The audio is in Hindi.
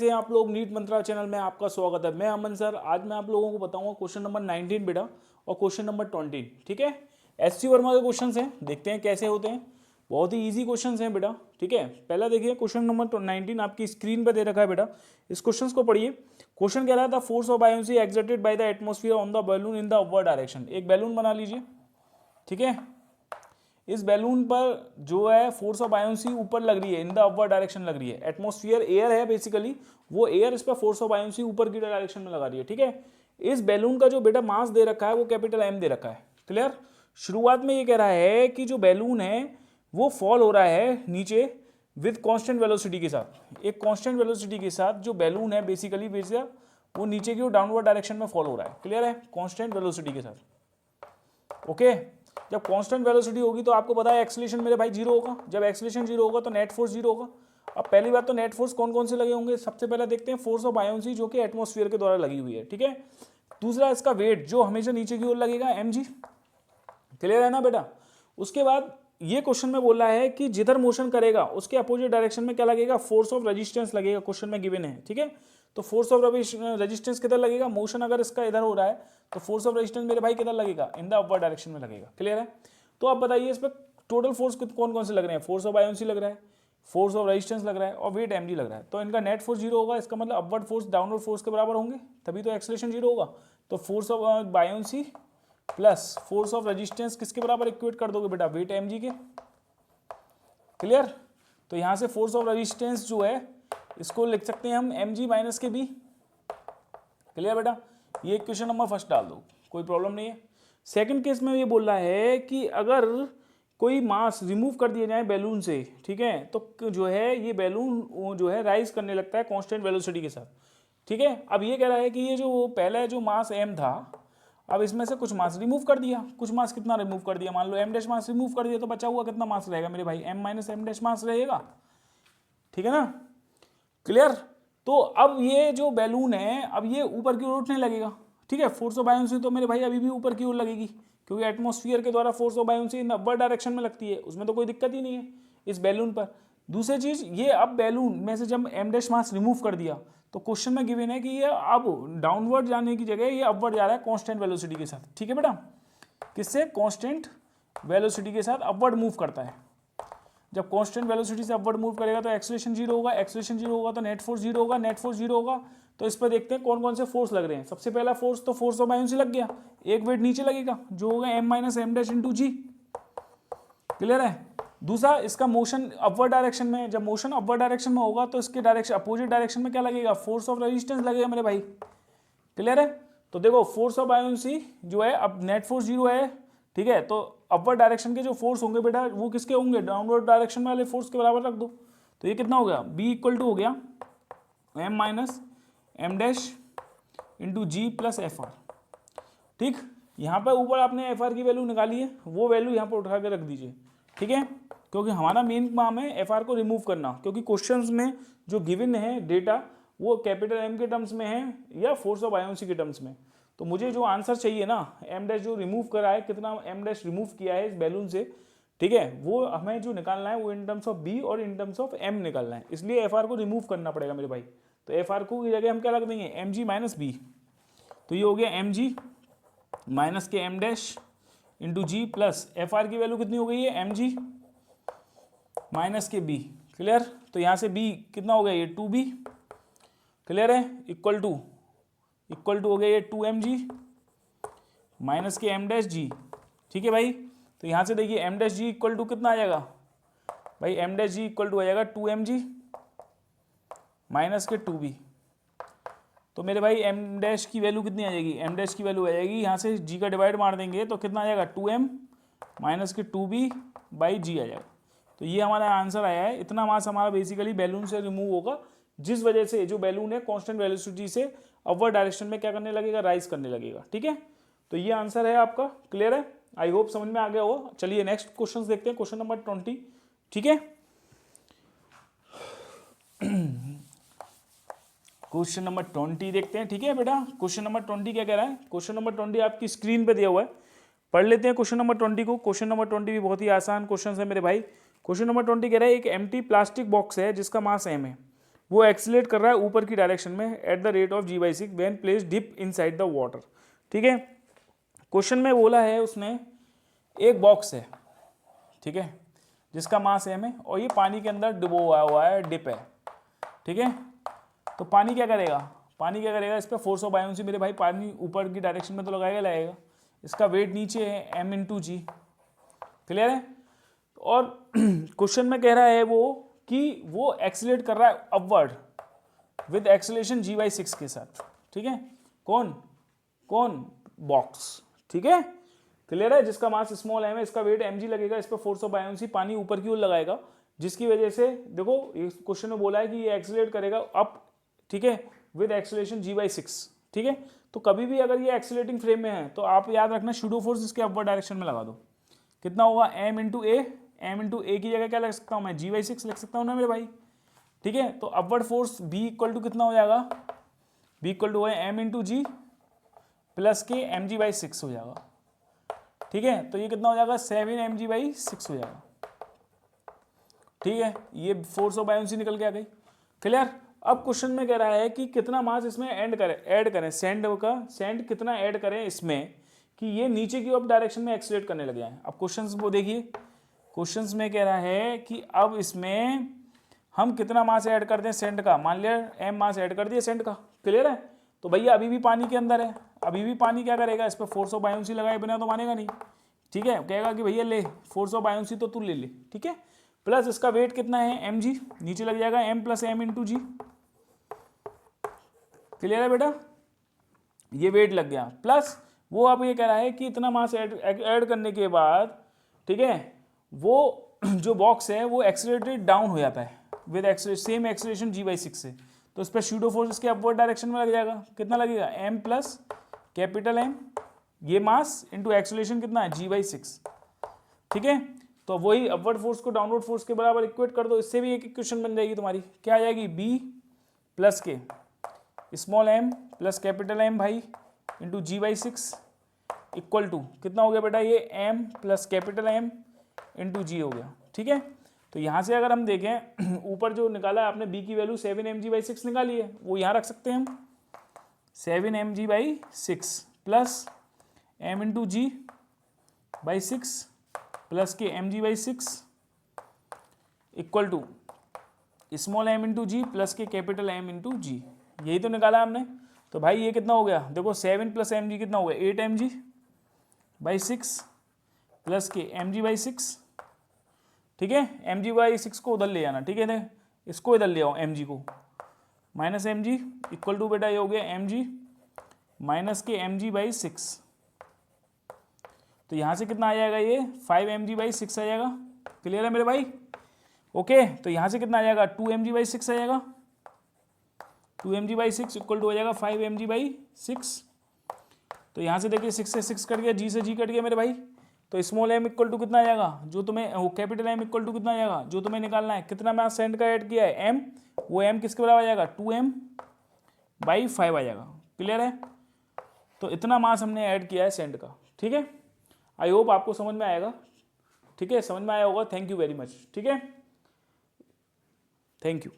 से आप लोग नीट मंत्रा चैनल में आपका स्वागत है। मैं अमन सर। आज मैं आप लोगों को बताऊंगा क्वेश्चन नंबर 19 बेटा और क्वेश्चन नंबर 20। ठीक है, एससी वर्मा के क्वेश्चंस हैं, देखते हैं कैसे होते हैं। बहुत ही इजी क्वेश्चंस हैं बेटा। ठीक है, पहला देखिए क्वेश्चन नंबर 19 आपकी स्क्रीन पर दे रखा है बेटा। इस क्वेश्चन को पढ़िए। क्वेश्चन कह रहा था force of buoyancy exerted by the atmosphere on the balloon in the upward direction. एक बैलून बना लीजिए। ठीक है, इस बैलून पर जो है फोर्स ऑफ बायोन्सी ऊपर लग रही है, इन द अपवर्ड डायरेक्शन लग रही है। एटमॉस्फेयर एयर है बेसिकली, वो एयर इस पर फोर्स ऑफ बायोन्सी ऊपर की डायरेक्शन में लगा रही है। ठीक है, इस बैलून का जो बेटा मास दे रखा है वो कैपिटल एम दे रखा है। क्लियर। शुरुआत में ये कह रहा है कि जो बैलून है वो फॉल हो रहा है नीचे विद कांस्टेंट वेलोसिटी के साथ। एक कांस्टेंट वेलोसिटी के साथ जो बैलून है बेसिकली वो नीचे की ओर डाउनवर्ड डायरेक्शन में फॉल हो रहा है। क्लियर है, कांस्टेंट वेलोसिटी के साथ। ओके, जब कांस्टेंट वेलोसिटी होगी तो आपको पता है एक्सेलरेशन मेरे भाई जीरो होगा। जब एक्सेलरेशन जीरो होगा तो नेट फोर्स जीरो होगा। अब पहली बात तो नेट फोर्स कौन कौन से लगे होंगे, सबसे पहले देखते हैं फोर्स ऑफ बायोन्सी जो कि एटमॉस्फेयर के द्वारा लगी हुई है। ठीक है, दूसरा इसका वेट जो हमेशा नीचे की ओर लगेगा mg। क्लियर है ना बेटा। उसके बाद ये क्वेश्चन में बोल रहा है कि जिधर मोशन करेगा उसके अपोजिट डायरेक्शन में क्या लगेगा, फोर्स ऑफ रेजिस्टेंस लगेगा। क्वेश्चन में गिवन है। ठीक है, तो फोर्स ऑफ रेजिस्टेंस किधर लगेगा, मोशन अगर इसका इधर हो रहा है तो फोर्स ऑफ रेजिस्टेंस मेरे भाई किधर लगेगा, इन द अपवर्ड डायरेक्शन में लगेगा। क्लियर है। तो आप बताइए इस पर टोटल फोर्स कौन कौन से लग रहे हैं, फोर्स ऑफ बायोन्सी लग रहा है, फोर्स ऑफ रेजिस्टेंस लग रहा है और वेट mg लग रहा है। तो इनका नेट फोर्स जीरो होगा, इसका मतलब अपवर्ड फोर्स डाउनवर्ड फोर्स के बराबर होंगे, तभी तो एक्सेलरेशन जीरो होगा। तो force of buoyancy plus force of resistance किसके बराबर इक्वेट कर दोगे बेटा, वेट mg के। क्लियर। तो यहां से फोर्स ऑफ रेजिस्टेंस जो है इसको लिख सकते हैं हम mg माइनस के b। क्लियर बेटा, ये क्वेश्चन नंबर फर्स्ट डाल दो, कोई प्रॉब्लम नहीं है। सेकंड केस में ये बोल रहा है कि अगर कोई मास रिमूव कर दिया जाए बैलून से, ठीक है, तो जो है ये बैलून जो है राइज करने लगता है कांस्टेंट वेलोसिटी के साथ। ठीक है, अब ये कह रहा है कि ये जो पहले जो मास m था, अब इसमें से कुछ मास रिमूव कर दिया। कुछ मास कितना रिमूव कर दिया, मान लो m डैश मास रिमूव कर दिया, तो बचा हुआ कितना मास रहेगा मेरे भाई, m माइनस m डैश मास रहेगा। ठीक है ना। क्लियर। तो अब ये जो बैलून है अब ये ऊपर की ओर उठने लगेगा। ठीक है, फोर्स ऑफ बायोन्सी तो मेरे भाई अभी भी ऊपर की ओर लगेगी, क्योंकि एटमॉस्फेयर के द्वारा force of buoyancy in upward direction में लगती है, उसमें तो कोई दिक्कत ही नहीं है इस बैलून पर। दूसरी चीज ये अब बैलून में से जब m डैश मास रिमूव कर दिया तो क्वेश्चन में गिवन है कि ये अब डाउनवर्ड जाने की जगह ये अपवर्ड जा रहा है कांस्टेंट वेलोसिटी के साथ। ठीक है बेटा, किससे, कांस्टेंट वेलोसिटी के साथ अपवर्ड मूव करता है। जब कांस्टेंट वेलोसिटी से अपवर्ड मूव करेगा तो एक्सेलरेशन जीरो होगा, एक्सेलरेशन जीरो होगा तो नेट फोर्स जीरो होगा, नेट फोर्स जीरो होगा। तो इस पर देखते हैं कौन कौन से फोर्स लग रहे हैं। सबसे पहला फोर्स तो फोर्स ऑफ बायोन्सी लग गया, एक वेट नीचे लगेगा जो होगा m minus m dash into g. Clear है। दूसरा इसका मोशन अपवर्ड डायरेक्शन में, जब मोशन अपवर्ड डायरेक्शन में होगा तो इसके डायरेक्शन अपोजिट डायरेक्शन में क्या लगेगा, फोर्स ऑफ रेजिस्टेंस लगेगा मेरे भाई। क्लियर है। तो देखो फोर्स ऑफ बायोन्सी जो है अब नेट फोर्स जीरो है। ठीक है, तो अपवर्ड डायरेक्शन के जो फोर्स होंगे बेटा वो किसके होंगे, डाउनवर्ड डायरेक्शन वाले फोर्स के बराबर रख दो। तो ये कितना हो गया, b इक्वल टू हो गया m minus m dash into g plus f r. ठीक, यहाँ पर ऊपर आपने एफ आर की वैल्यू निकाली है, वो वैल्यू यहाँ पर उठा के रख दीजिए। ठीक है, क्योंकि हमारा मेन काम है एफ आर को रिमूव करना, क्योंकि क्वेश्चंस में जो गिवन है डेटा वो कैपिटल एम के टर्म्स में है या फोर्स ऑफ बायोन्सी के टर्म्स में। तो मुझे जो आंसर चाहिए ना, एम डैश जो रिमूव करा है, कितना एम डैश रिमूव किया है इस बैलून से, ठीक है, वो हमें जो निकालना है वो इन टर्म्स ऑफ बी और इन टर्म्स ऑफ एम निकालना है। इसलिए एफ आर को रिमूव करना पड़ेगा मेरे भाई। तो एफ आर को की जगह हम क्या रख देंगे, एम जी माइनस बी। तो ये हो गया एम जी माइनस के M dash into g plus f are की वैल्यू कितनी हो गई है, एम जी माइनस के बी। क्लियर। तो यहाँ से बी कितना हो गया, ये 2b। क्लियर है, इक्वल टू हो गया ये 2mg माइनस के m डैश जी। ठीक है भाई, तो यहाँ से देखिए m dash g equal to कितना आ जाएगा भाई, m dash g equal to आ जाएगा 2mg माइनस के 2b। तो मेरे भाई m डैश की वैल्यू कितनी आ जाएगी, m डैश की वैल्यू आ जाएगी, यहाँ से g का डिवाइड मार देंगे तो कितना आ जाएगा 2m माइनस के 2b बाई जी आ जाएगा। तो ये हमारा आंसर आया है। इतना मास हमारा बेसिकली बैलून से रिमूव होगा, जिस वजह से जो बैलून है कांस्टेंट वेलोसिटी से अपवर्ड डायरेक्शन में क्या करने लगेगा, राइज करने लगेगा। ठीक है, तो ये आंसर है आपका। क्लियर है, आई होप समझ में आ गया हो। चलिए नेक्स्ट क्वेश्चन देखते हैं, क्वेश्चन नंबर 20। ठीक है, क्वेश्चन नंबर 20 देखते हैं। ठीक है बेटा, क्वेश्चन नंबर 20 क्या कह रहा है, क्वेश्चन नंबर 20 आपकी स्क्रीन पे दिया हुआ है, पढ़ लेते हैं क्वेश्चन नंबर 20 को। क्वेश्चन नंबर 20 भी बहुत ही आसान क्वेश्चन है मेरे भाई। क्वेश्चन नंबर 20 कह रहा है एक एम्प्टी प्लास्टिक बॉक्स है जिसका मास m है। वो एक्सीलरेट कर रहा है ऊपर की डायरेक्शन में at the rate of g/6 when place dip inside the water. ठीक है, क्वेश्चन में बोला है उसने एक बॉक्स है, ठीक है, जिसका मास m है और ये पानी के अंदर डुबोया हुआ है, डिप है, ठीक है। तो पानी क्या करेगा, पानी क्या करेगा, इस पर फोर्स ऑफ बायोंसी मेरे भाई पानी ऊपर की डायरेक्शन में तो लगाएगा, इसका वेट नीचे है m × g, क्लियर है। और क्वेश्चन में कह रहा है वो कि वो एक्सीलरेट कर रहा है अपवर्ड विद एक्सीलरेशन g/6 के साथ, ठीक है। कौन कौन बॉक्स, ठीक है, क्लियर है, जिसका मास स्मॉल m है, इसका वेट mg लगेगा, इस पर फोर्स ऑफ बायोंसी पानी ऊपर की ओर लगाएगा, जिसकी वजह से देखो इस क्वेश्चन में बोला है कि ये एक्सीलरेट करेगा अप, ठीक है, विद एक्सीलरेशन g/6, ठीक है। तो कभी भी अगर ये एक्सीलरेटिंग फ्रेम में है तो आप याद रखना शूडो फोर्स इसके अपवर्ड डायरेक्शन में लगा दो। कितना होगा m × a, m × a की जगह क्या लग सकता हूँ मैं, g/6 लिख सकता हूँ ना मेरे भाई, ठीक है। तो अपवर्ड फोर्स b = कितना हो जाएगा, b = m × g प्लस के mg/6 हो जाएगा, ठीक है। तो ये कितना हो जाएगा 7 mg/6 हो जाएगा, ठीक है। ये फोर्स ऑफ बायोंसी निकल के आ गई, क्लियर। अब क्वेश्चन में कह रहा है कि कितना मास इसमें ऐड करें सैंड कितना ऐड करें इसमें कि ये नीचे की ओर डायरेक्शन में एक्सीलरेट करने लगे हैं। अब क्वेश्चंस वो देखिए, क्वेश्चंस में कह रहा है कि अब इसमें हम कितना मास ऐड कर दें सैंड का, मान लिया m मास ऐड कर दिया सैंड का, क्लियर है। तो भैया अभी भी पानी के अंदर है, अभी भी पानी क्या करेगा, इस पर फोर्स ऑफ बायोंसी लगाए बिना तो मानेगा नहीं, ठीक है। कहेगा कि भैया ले फोर्स ऑफ बायोंसी तो तू ले ले, ठीक है। प्लस इसका वेट कितना है mg, नीचे लग जाएगा m + m × g, क्लियर है बेटा, ये वेट लग गया। प्लस वो अब ये कह रहा है कि इतना मास ऐड करने के बाद, ठीक है, वो जो बॉक्स है वो एक्सीलरेटेड डाउन हो जाता है विद सेम एक्सीलरेशन g/6 से, तो इस पर शूडो फोर्स इसके अपवर्ड डायरेक्शन में लग जाएगा, कितना लगेगा m + M, ये मास इंटू एक्सीलरेशन कितना है g/6, ठीक है। तो वही अपवर्ड फोर्स को डाउनवर्ड फोर्स के बराबर इक्वेट कर दो, इससे भी एक इक्वेशन बन जाएगी तुम्हारी, क्या आ जाएगी, b + k small m + M भाई इंटू g/6 इक्वल टू कितना हो गया बेटा, ये m + M इंटू g हो गया, ठीक है। तो यहाँ से अगर हम देखें ऊपर जो निकाला है आपने b की वैल्यू 7 mg/6 निकाली है, वो यहाँ रख सकते हैं हम, 7 mg/6 plus m into g/6 plus के mg/6 equal to small m into g plus के M इंटू जी, यही तो निकाला हमने। तो भाई ये कितना हो गया, देखो 7 + mg कितना हो गया, 8 mg/6 प्लस के mg/6, ठीक है। mg/6 को उधर ले जाना, ठीक है, इसको इधर ले आओ mg को, माइनस mg इक्वल टू बेटा ये हो गया mg माइनस के mg/6, तो यहाँ से कितना आ जाएगा, ये 5 mg/6 आ जाएगा, क्लियर है मेरे भाई, ओके। तो यहाँ से कितना आ जाएगा 2 mg/6 आ जाएगा, 2 mg/6 इक्वल टू हो जाएगा 5 mg/6। तो यहाँ से देखिए 6 से 6 कट गया, g से g कट गया मेरे भाई, तो स्मॉल m इक्वल टू कितना आ जाएगा, जो तुम्हें वो कैपिटल M इक्वल टू कितना आ जाएगा, जो तुम्हें निकालना है, कितना मास सैंड का ऐड किया है m, वो m किसके बराबर आ जाएगा 2m/5 आ जाएगा, क्लियर है। तो इतना मास हमने ऐड किया है सैंड का, ठीक है। आई होप आपको समझ में आएगा, ठीक है, समझ में आया होगा। थैंक यू वेरी मच, ठीक है, थैंक यू।